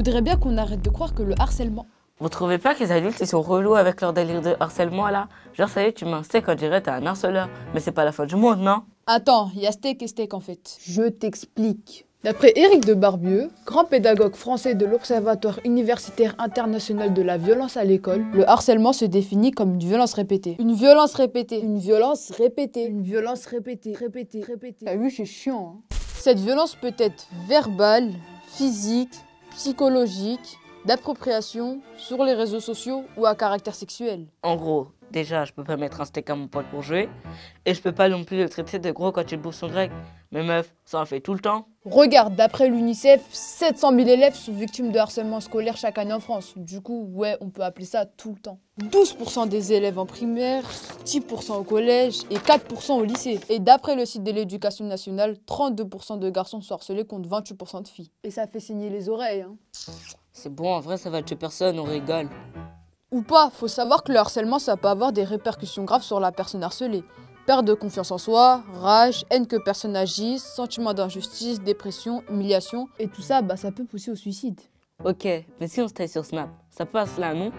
voudrais bien qu'on arrête de croire que le harcèlement... Vous trouvez pas que les adultes ils sont relous avec leur délire de harcèlement là? Genre ça y est, tu m'instais quand je dirais t'es un harceleur. Mais c'est pas la fin du monde, non? Attends, il y a steak et steak en fait. Je t'explique. D'après Éric de Barbieux, grand pédagogue français de l'Observatoire universitaire international de la violence à l'école, le harcèlement se définit comme une violence répétée. Une violence répétée. Une violence répétée. Une violence répétée. Répétée. Répétée. T'as vu, c'est chiant. Hein. Cette violence peut être verbale, physique, psychologique, d'appropriation, sur les réseaux sociaux ou à caractère sexuel. En gros, déjà, je peux pas mettre un steak à mon pote pour jouer. Et je peux pas non plus le traiter de gros quand il bouffe son grec. Mais meuf, ça en fait tout le temps. Regarde, d'après l'UNICEF, 700 000 élèves sont victimes de harcèlement scolaire chaque année en France. Du coup, ouais, on peut appeler ça tout le temps. 12% des élèves en primaire, 10% au collège et 4% au lycée. Et d'après le site de l'éducation nationale, 32% de garçons sont harcelés contre 28% de filles. Et ça fait saigner les oreilles, hein. C'est bon, en vrai, ça va tuer personne, on rigole. Ou pas, faut savoir que le harcèlement, ça peut avoir des répercussions graves sur la personne harcelée. Perte de confiance en soi, rage, haine que personne agisse, sentiment d'injustice, dépression, humiliation. Et tout ça, ça peut pousser au suicide. Ok, mais si on se taille sur Snap, ça passe là, non?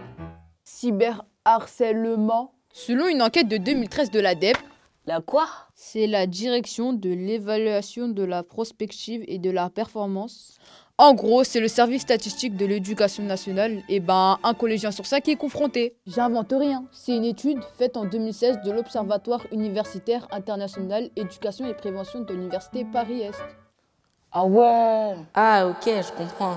Cyberharcèlement. Selon une enquête de 2013 de l'ADEPE, La quoi? c'est la direction de l'évaluation de la prospective et de la performance. En gros, c'est le service statistique de l'éducation nationale. Et un collégien sur 5 est confronté. J'invente rien. C'est une étude faite en 2016 de l'Observatoire universitaire international éducation et prévention de l'université Paris-Est. Ah ouais. Ah ok, je comprends.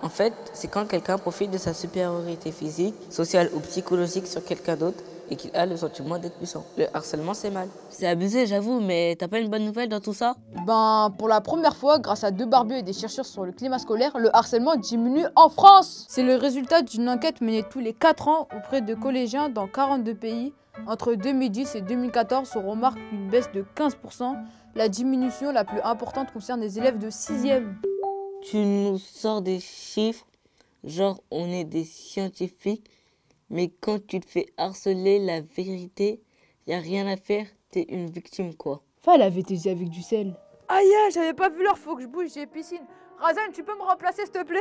En fait, c'est quand quelqu'un profite de sa supériorité physique, sociale ou psychologique sur quelqu'un d'autre et qu'il a le sentiment d'être puissant. Le harcèlement, c'est mal. C'est abusé, j'avoue, mais t'as pas une bonne nouvelle dans tout ça? Pour la première fois, grâce à 2 barbieux et des chercheurs sur le climat scolaire, le harcèlement diminue en France. C'est le résultat d'une enquête menée tous les 4 ans auprès de collégiens dans 42 pays. Entre 2010 et 2014, on remarque une baisse de 15%. La diminution la plus importante concerne les élèves de 6e. Tu nous sors des chiffres, genre on est des scientifiques, mais quand tu te fais harceler, la vérité, y a rien à faire, t'es une victime quoi. Va laver tes yeux avec du sel. Aïe, j'avais pas vu l'heure, faut que je bouge, j'ai piscine. Razan, tu peux me remplacer s'il te plaît?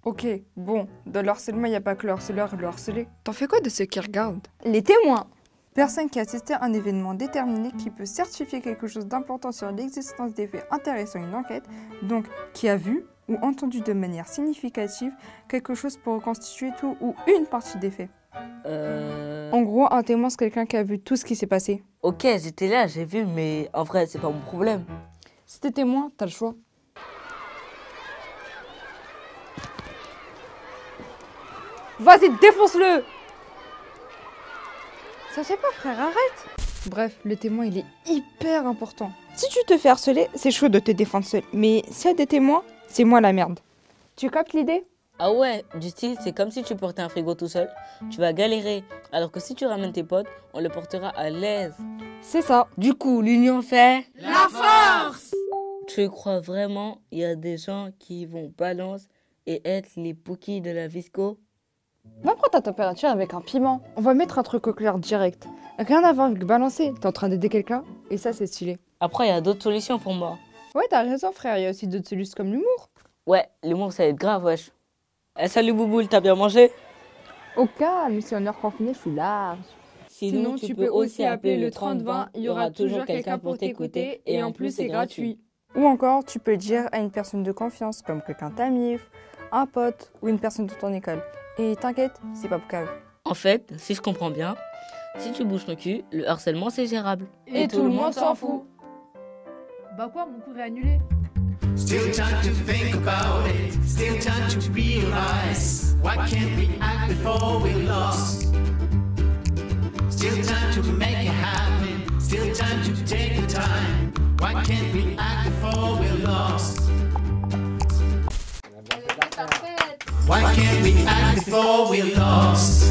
Ok, bon, dans le harcèlement, il n'y a pas que le harceleur et le harcelé. T'en fais quoi de ceux qui regardent? Les témoins. Personne qui a assisté à un événement déterminé qui peut certifier quelque chose d'important sur l'existence des faits intéressant une enquête, donc qui a vu ou entendu de manière significative quelque chose pour reconstituer tout ou une partie des faits. En gros, un témoin, c'est quelqu'un qui a vu tout ce qui s'est passé. Ok, j'étais là, j'ai vu, mais en vrai, c'est pas mon problème. Si t'es témoin, t'as le choix. Vas-y, défonce-le! Ça c'est pas frère, arrête! Bref, le témoin il est hyper important. Si tu te fais harceler, c'est chaud de te défendre seul. Mais s'il y a des témoins, c'est moi la merde. Tu captes l'idée? Ah ouais, du style, c'est comme si tu portais un frigo tout seul, tu vas galérer. Alors que si tu ramènes tes potes, on le portera à l'aise. C'est ça. Du coup, l'union fait la force! Tu crois vraiment il y a des gens qui vont balance et être les pookies de la visco? Va prendre ta température avec un piment. On va mettre un truc au clair direct. Rien à voir avec balancer. T'es en train d'aider quelqu'un et ça c'est stylé. Après, il y a d'autres solutions pour moi. Ouais, t'as raison frère, il y a aussi d'autres solutions comme l'humour. Ouais, l'humour ça va être grave, wesh. Eh, salut Bouboule, t'as bien mangé? Au calme, si on est confiné, je suis large. Sinon, tu peux aussi appeler le 30-20, il y aura toujours quelqu'un pour t'écouter et en plus c'est gratuit. Ou encore, tu peux le dire à une personne de confiance, comme quelqu'un de ta mif, un pote ou une personne de ton école. Et t'inquiète, c'est pas grave. En fait, si je comprends bien, si tu bouges ton cul, le harcèlement c'est gérable. Et tout le monde s'en fout. Bah quoi, mon cours est annulé? Still time to think about it, still time to realize why can't we act before we're lost? Still time to make it happen, still time to take the time. Why can't we act before we're lost? Why can't we act before we're lost?